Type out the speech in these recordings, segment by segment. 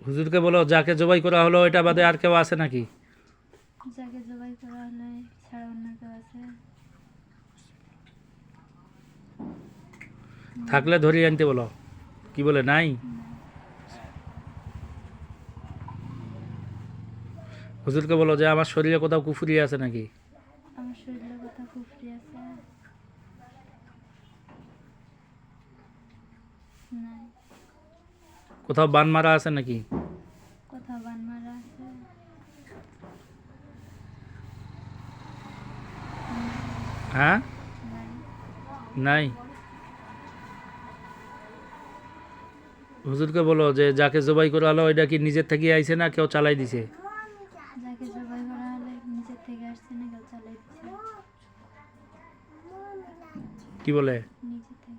হুজুরকে বলো যাকে জবাই করা হলো এটা বাদে আর কেউ আছে নাকি? যাকে জবাই করা হলে ছাড়া অন্য কেউ আছে? থাকলে ধরিয়ে আনতে বলো। কি বলে নাই? না। হুজুরকে বলো যে আমার শরীরে কোথাও কুফুরি আছে নাকি? আমার শরীরে কোথাও কুফরি আছে? নাই। কোথাও বান মারা আছে নাকি? কোথাও বান মারা আছে? হ্যাঁ, নাই। নাই। হুজুরকে বলো যে যাকে জবাই করা হলো এটা কি নিজের থেকে আইছে না কেউ চালাই দিছে? যাকে জবাই করা হলে নিজের থেকে আসছে না কেউ চালাই দিচ্ছে? কি বলে নিজের থেকে।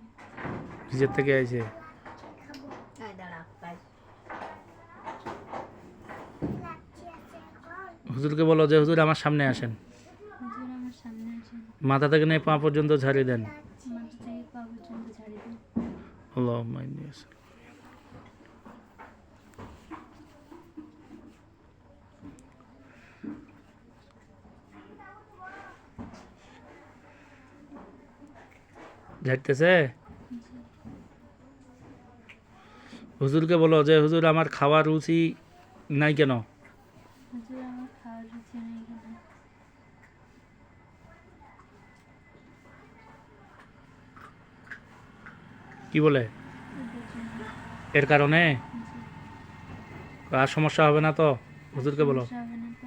নিজের থেকে আইছে? হুজুরকে বলো যে হুজুর আমার সামনে আসেন, হুজুর আমার সামনে আসেন। মাথা থেকে নিয়ে পা পর্যন্ত ঝাড়িয়ে দেন। মাথা থেকে পা পর্যন্ত ঝাড়ি দিন। আল্লাহুম্মা ইন্নী আসআলুকা। ঝাড়তেছে? হুজুরকে বলো যে হুজুর আমার খাওয়ার রুচি নাই কেন? হুজুর আমার খাওয়ার রুচি নেই কেন? কি বলে এদের জন্য। এর কারণে? জি। আর সমস্যা হবে না তো? হুজুরকে বলো। সমস্যা হবে না তো?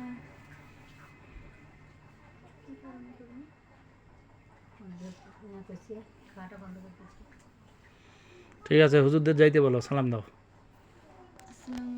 ঠিক আছে, হুজুরদের যাইতে বলো, সালাম দাও। আসসালামু